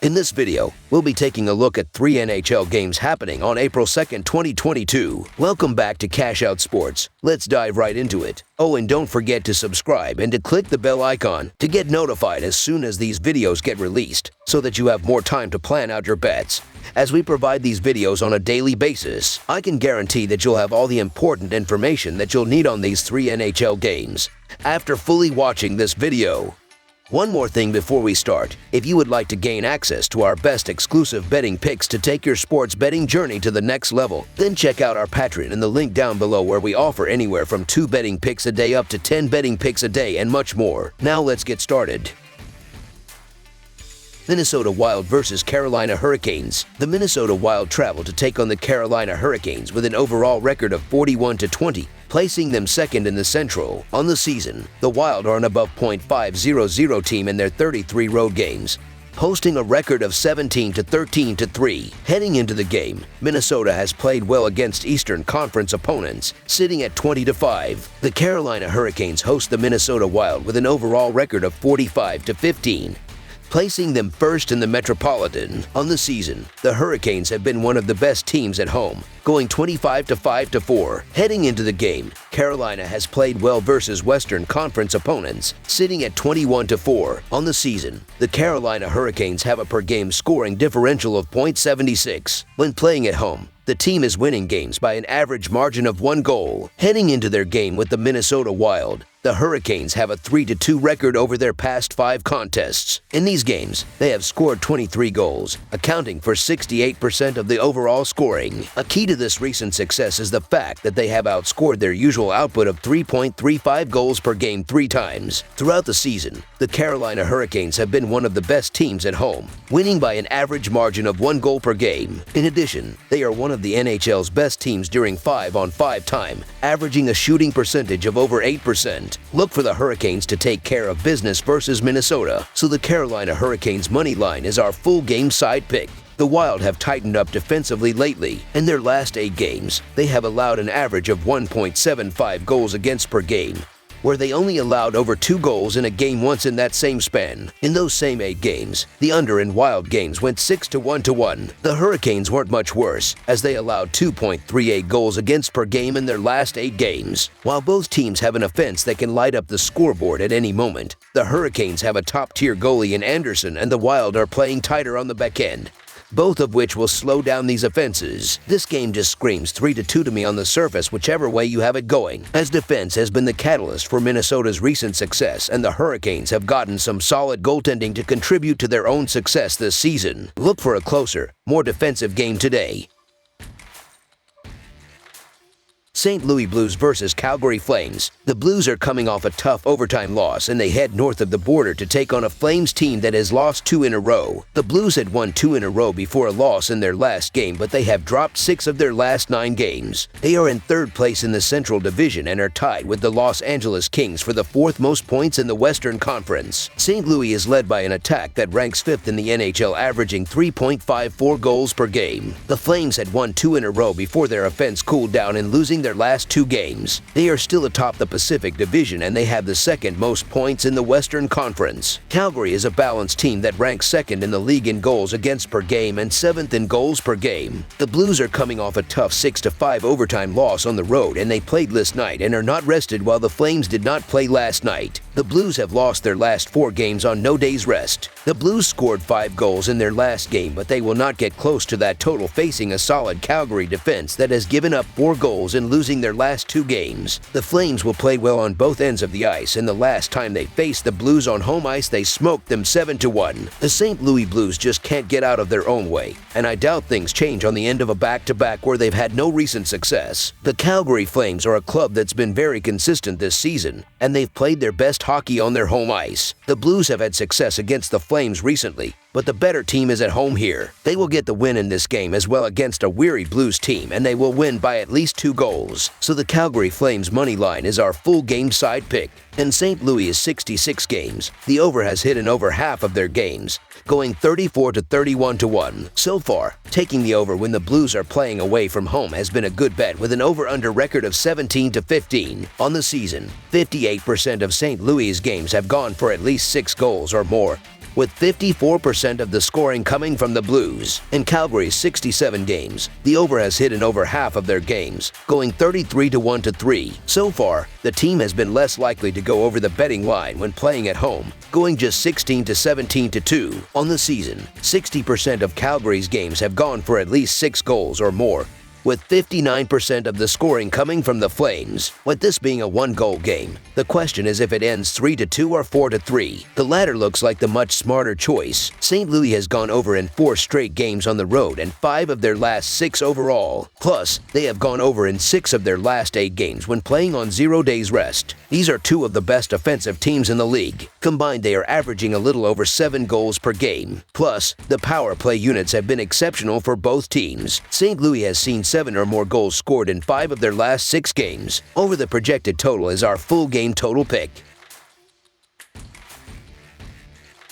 In this video, we'll be taking a look at 3 NHL games happening on April 2nd, 2022. Welcome back to Cash Out Sports. Let's dive right into it. Oh, and don't forget to subscribe and to click the bell icon to get notified as soon as these videos get released, so that you have more time to plan out your bets. As we provide these videos on a daily basis, I can guarantee that you'll have all the important information that you'll need on these 3 NHL games after fully watching this video. One more thing before we start. If you would like to gain access to our best exclusive betting picks to take your sports betting journey to the next level, then check out our Patreon in the link down below, where we offer anywhere from 2 betting picks a day up to 10 betting picks a day and much more. Now let's get started. Minnesota Wild versus Carolina Hurricanes. The Minnesota Wild travel to take on the Carolina Hurricanes with an overall record of 41-20, placing them second in the Central. On the season, the Wild are an above .500 team in their 33 road games, posting a record of 17-13-3. Heading into the game, Minnesota has played well against Eastern Conference opponents, sitting at 20-5. The Carolina Hurricanes host the Minnesota Wild with an overall record of 45-15. Placing them first in the Metropolitan. On the season, the Hurricanes have been one of the best teams at home, going 25-5-4. Heading into the game, Carolina has played well versus Western Conference opponents, sitting at 21-4. On the season, the Carolina Hurricanes have a per-game scoring differential of .76. When playing at home, the team is winning games by an average margin of 1 goal. Heading into their game with the Minnesota Wild, the Hurricanes have a 3-2 record over their past 5 contests. In these games, they have scored 23 goals, accounting for 68% of the overall scoring. A key to this recent success is the fact that they have outscored their usual output of 3.35 goals per game 3 times. Throughout the season, the Carolina Hurricanes have been one of the best teams at home, winning by an average margin of 1 goal per game. In addition, they are one of the NHL's best teams during 5-on-5 time, averaging a shooting percentage of over 8%. Look for the Hurricanes to take care of business versus Minnesota, so the Carolina Hurricanes money line is our full game side pick. The Wild have tightened up defensively lately. In their last 8 games, they have allowed an average of 1.75 goals against per game, where they only allowed over 2 goals in a game once in that same span. In those same 8 games, the under in Wild games went 6-1-1. The Hurricanes weren't much worse, as they allowed 2.38 goals against per game in their last 8 games. While both teams have an offense that can light up the scoreboard at any moment, the Hurricanes have a top-tier goalie in Anderson, and the Wild are playing tighter on the back end, both of which will slow down these offenses. This game just screams 3-2 to me on the surface, whichever way you have it going, as defense has been the catalyst for Minnesota's recent success, and the Hurricanes have gotten some solid goaltending to contribute to their own success this season. Look for a closer, more defensive game today. St. Louis Blues versus Calgary Flames. The Blues are coming off a tough overtime loss, and they head north of the border to take on a Flames team that has lost 2 in a row. The Blues had won 2 in a row before a loss in their last game, but they have dropped 6 of their last 9 games. They are in 3rd place in the Central Division and are tied with the Los Angeles Kings for the 4th most points in the Western Conference. St. Louis is led by an attack that ranks 5th in the NHL, averaging 3.54 goals per game. The Flames had won 2 in a row before their offense cooled down in losing their last 2 games. They are still atop the Pacific Division, and they have the 2nd most points in the Western Conference. Calgary is a balanced team that ranks 2nd in the league in goals against per game and 7th in goals per game. The Blues are coming off a tough 6-5 overtime loss on the road, and they played last night and are not rested, while the Flames did not play last night. The Blues have lost their last 4 games on no day's rest. The Blues scored 5 goals in their last game, but they will not get close to that total, facing a solid Calgary defense that has given up 4 goals in losing their last 2 games. The Flames will play well on both ends of the ice, and the last time they faced the Blues on home ice, they smoked them 7-1. The St. Louis Blues just can't get out of their own way, and I doubt things change on the end of a back-to-back where they've had no recent success. The Calgary Flames are a club that's been very consistent this season, and they've played their best hockey on their home ice. The Blues have had success against the Flames recently, but the better team is at home here. They will get the win in this game as well against a weary Blues team, and they will win by at least 2 goals. So the Calgary Flames money line is our full game side pick. And St. Louis is 66 games. The over has hit in over half of their games, going 34-31-1. So far, taking the over when the Blues are playing away from home has been a good bet, with an over-under record of 17-15. On the season, 58% of St. Louis' games have gone for at least 6 goals or more, with 54% of the scoring coming from the Blues. In Calgary's 67 games, the over has hit in over half of their games, going 33-1 to 3. So far, the team has been less likely to go over the betting line when playing at home, going just 16-17 to 2. On the season, 60% of Calgary's games have gone for at least 6 goals or more, with 59% of the scoring coming from the Flames. With this being a 1-goal game, the question is if it ends 3-2 or 4-3. The latter looks like the much smarter choice. St. Louis has gone over in 4 straight games on the road and 5 of their last 6 overall. Plus, they have gone over in 6 of their last 8 games when playing on 0 days rest. These are 2 of the best offensive teams in the league. Combined, they are averaging a little over 7 goals per game. Plus, the power play units have been exceptional for both teams. St. Louis has seen 7 or more goals scored in 5 of their last 6 games. Over the projected total is our full game total pick.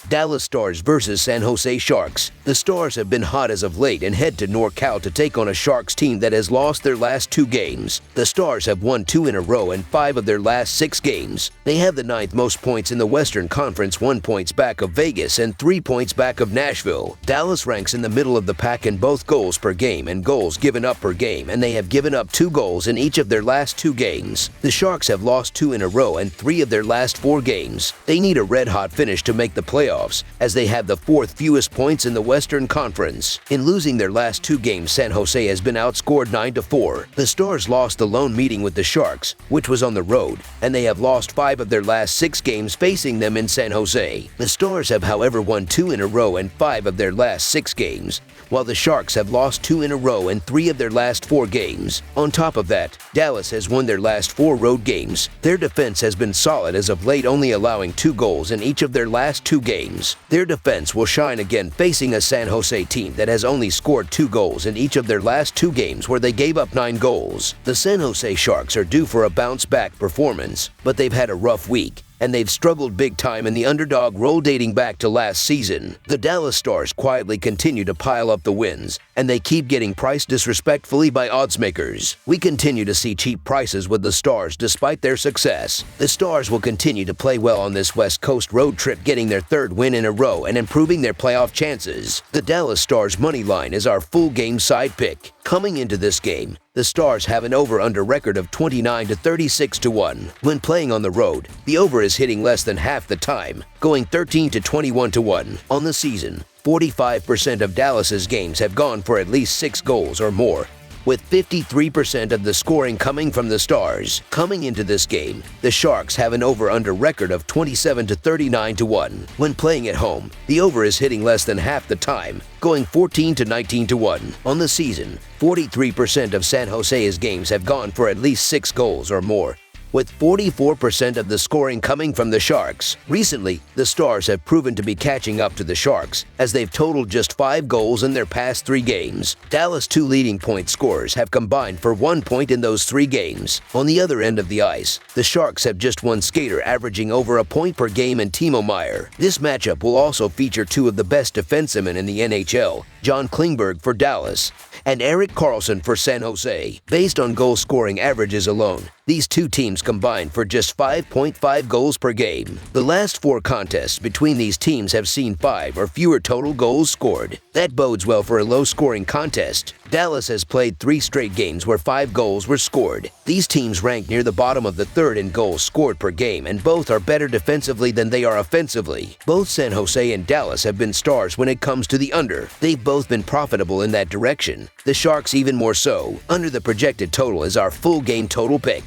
Dallas Stars versus San Jose Sharks. The Stars have been hot as of late and head to NorCal to take on a Sharks team that has lost their last 2 games. The Stars have won 2 in a row in 5 of their last 6 games. They have the 9th most points in the Western Conference, 1 point back of Vegas and 3 points back of Nashville. Dallas ranks in the middle of the pack in both goals per game and goals given up per game, and they have given up 2 goals in each of their last 2 games. The Sharks have lost 2 in a row in 3 of their last 4 games. They need a red-hot finish to make the playoffs, as they have the 4th fewest points in the Western Conference. In losing their last 2 games, San Jose has been outscored 9-4. The Stars lost the lone meeting with the Sharks, which was on the road, and they have lost 5 of their last 6 games facing them in San Jose. The Stars have, however, won 2 in a row in 5 of their last 6 games, while the Sharks have lost 2 in a row in 3 of their last 4 games. On top of that, Dallas has won their last 4 road games. Their defense has been solid as of late, only allowing 2 goals in each of their last 2 games. Their defense will shine again facing a San Jose team that has only scored 2 goals in each of their last 2 games, where they gave up 9 goals. The San Jose Sharks are due for a bounce-back performance, but they've had a rough week, and they've struggled big time in the underdog role dating back to last season. The Dallas Stars quietly continue to pile up the wins, and they keep getting priced disrespectfully by oddsmakers. We continue to see cheap prices with the Stars despite their success. The Stars will continue to play well on this West Coast road trip, getting their 3rd win in a row and improving their playoff chances. The Dallas Stars money line is our full game side pick. Coming into this game, the Stars have an over-under record of 29-36-1. When playing on the road, the over is hitting less than half the time, going 13-21-1. On the season, 45% of Dallas's games have gone for at least 6 goals or more, with 53% of the scoring coming from the Stars. Coming into this game, the Sharks have an over-under record of 27-39-1. When playing at home, the over is hitting less than half the time, going 14-19-1. On the season, 43% of San Jose's games have gone for at least 6 goals or more, with 44% of the scoring coming from the Sharks. Recently, the Stars have proven to be catching up to the Sharks, as they've totaled just 5 goals in their past 3 games. Dallas' 2 leading point scorers have combined for 1 point in those 3 games. On the other end of the ice, the Sharks have just one skater averaging over a point per game in Timo Meier. This matchup will also feature 2 of the best defensemen in the NHL, John Klingberg for Dallas and Erik Karlsson for San Jose. Based on goal-scoring averages alone, these 2 teams combined for just 5.5 goals per game. The last 4 contests between these teams have seen 5 or fewer total goals scored. That bodes well for a low-scoring contest. Dallas has played 3 straight games where 5 goals were scored. These teams rank near the bottom of the 3rd in goals scored per game, and both are better defensively than they are offensively. Both San Jose and Dallas have been stars when it comes to the under. They've both been profitable in that direction. The Sharks even more so. Under the projected total is our full game total pick.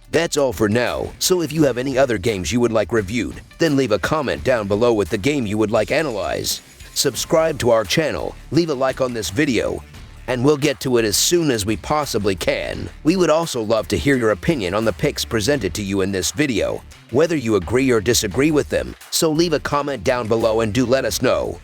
That's all for now, so if you have any other games you would like reviewed, then leave a comment down below with the game you would like analyzed. Subscribe to our channel, leave a like on this video, and we'll get to it as soon as we possibly can. We would also love to hear your opinion on the picks presented to you in this video, whether you agree or disagree with them, so leave a comment down below and do let us know.